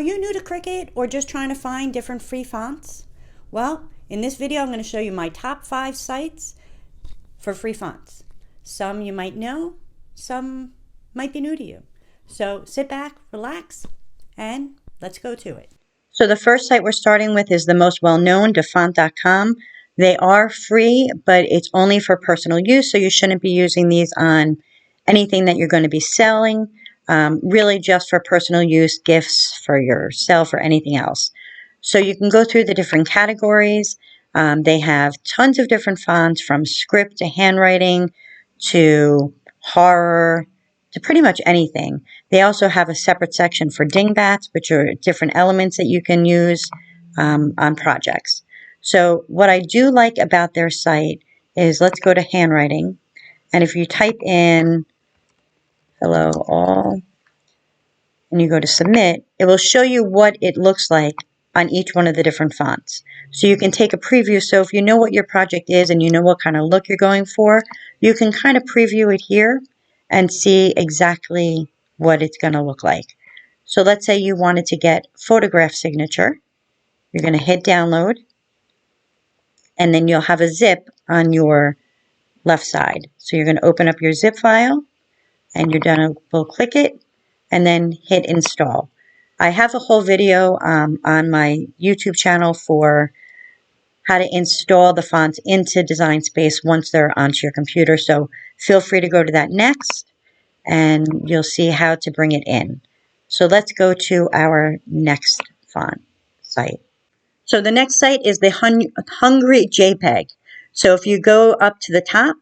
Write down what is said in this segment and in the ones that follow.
Are you new to Cricut or just trying to find different free fonts? Well, in this video I'm going to show you my top 5 sites for free fonts. Some you might know, some might be new to you. So sit back, relax, and let's go to it. So the first site we're starting with is the most well-known, Dafont.com. They are free, but it's only for personal use, so you shouldn't be using these on anything that you're going to be selling. Really just for personal use, gifts for yourself or anything else. So you can go through the different categories. They have tons of different fonts, from script to handwriting to horror to pretty much anything. They also have a separate section for dingbats, which are different elements that you can use on projects. So what I do like about their site is, let's go to handwriting. And if you type in hello all, and you go to submit, it will show you what it looks like on each one of the different fonts. So you can take a preview. So if you know what your project is and you know what kind of look you're going for, you can kind of preview it here and see exactly what it's going to look like. So let's say you wanted to get photograph signature. You're going to hit download, and then you'll have a zip on your left side. So you're going to open up your zip file, and you're going to click it, and then hit install. I have a whole video on my YouTube channel for how to install the fonts into Design Space once they're onto your computer. So feel free to go to that next, and you'll see how to bring it in. So let's go to our next font site. So the next site is the Hungry JPEG. So if you go up to the top,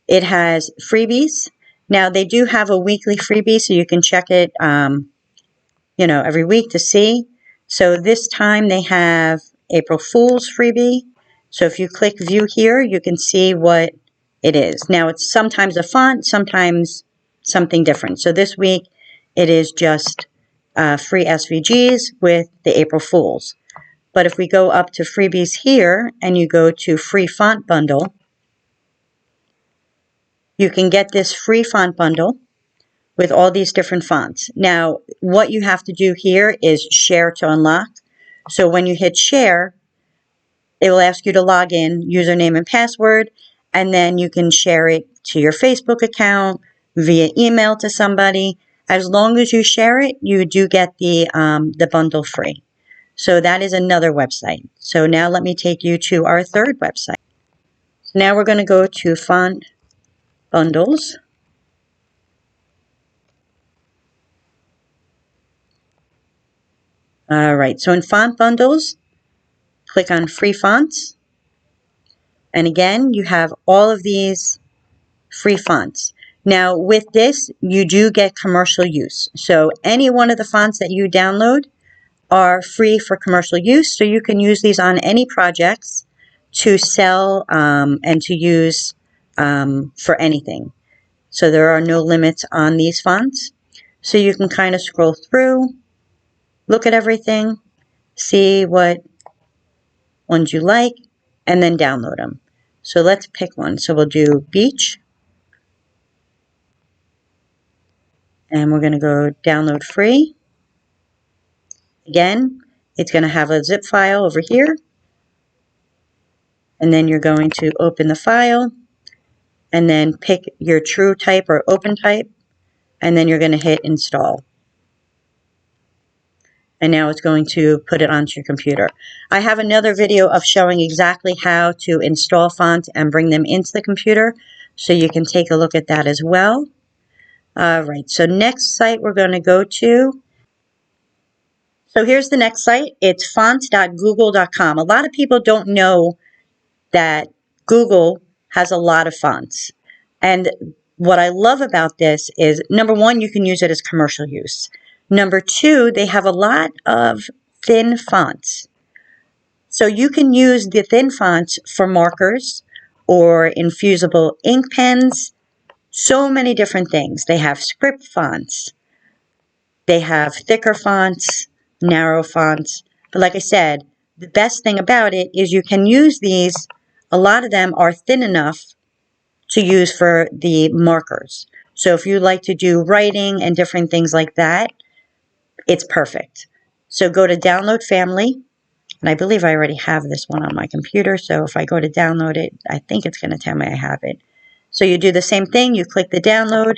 it has freebies. Now, they do have a weekly freebie, so you can check it, every week to see. So this time they have April Fool's freebie. So if you click view here, you can see what it is. Now, it's sometimes a font, sometimes something different. So this week, it is just free SVGs with the April Fool's. But if we go up to freebies here, and you go to free font bundle, you can get this free font bundle with all these different fonts. Now, what you have to do here is share to unlock. So when you hit share, it will ask you to log in, username and password, and then you can share it to your Facebook account, via email to somebody. As long as you share it, you do get the bundle free. So that is another website. So now let me take you to our third website. So now we're going to go to font bundles. All right, so in font bundles, click on free fonts. And again, you have all of these free fonts. Now with this, you do get commercial use. So any one of the fonts that you download are free for commercial use. So you can use these on any projects to sell and to use for anything. So there are no limits on these fonts. So you can kind of scroll through, look at everything, see what ones you like, and then download them. So let's pick one. So we'll do beach. And we're going to go download free. Again, it's going to have a zip file over here. And then you're going to open the file, and then pick your true type or open type, and then you're going to hit install. And now it's going to put it onto your computer. I have another video of showing exactly how to install fonts and bring them into the computer, so you can take a look at that as well. All right, so next site we're going to go to. So here's the next site. It's fonts.google.com. A lot of people don't know that Google has a lot of fonts. And what I love about this is, number one, you can use it as commercial use. Number two, they have a lot of thin fonts. So you can use the thin fonts for markers or infusible ink pens, so many different things. They have script fonts. They have thicker fonts, narrow fonts. But like I said, the best thing about it is you can use these. A lot of them are thin enough to use for the markers. So if you like to do writing and different things like that, it's perfect. So go to download family, and I believe I already have this one on my computer, so if I go to download it, I think it's going to tell me I have it. So you do the same thing, you click the download,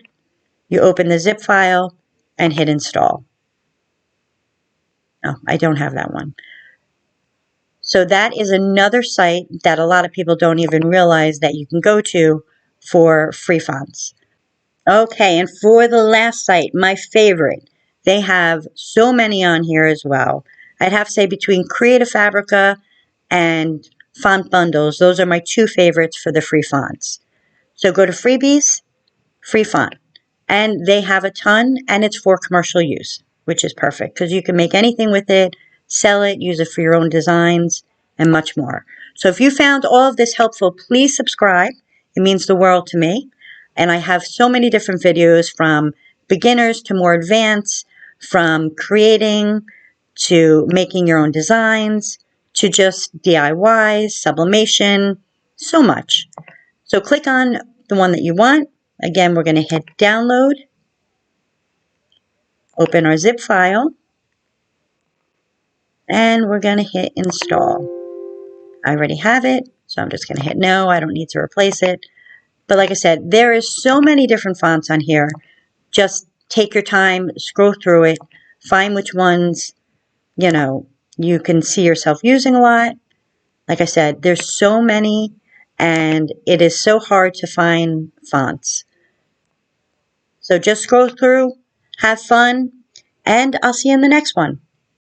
you open the zip file, and hit install. Oh, I don't have that one. So that is another site that a lot of people don't even realize that you can go to for free fonts. Okay, and for the last site, my favorite, they have so many on here as well. I'd have to say between Creative Fabrica and Font Bundles, those are my two favorites for the free fonts. So go to Freebies, Free Font, and they have a ton, and it's for commercial use, which is perfect because you can make anything with it, sell it, use it for your own designs, and much more. So if you found all of this helpful, please subscribe. It means the world to me. And I have so many different videos from beginners to more advanced, from creating to making your own designs to just DIYs, sublimation, so much. So click on the one that you want. Again, we're going to hit download, open our zip file, and we're going to hit install. I already have it, so I'm just going to hit no. I don't need to replace it. But like I said, there is so many different fonts on here. Just take your time, scroll through it, find which ones, you can see yourself using a lot. Like I said, there's so many, and it is so hard to find fonts. So just scroll through, have fun, and I'll see you in the next one.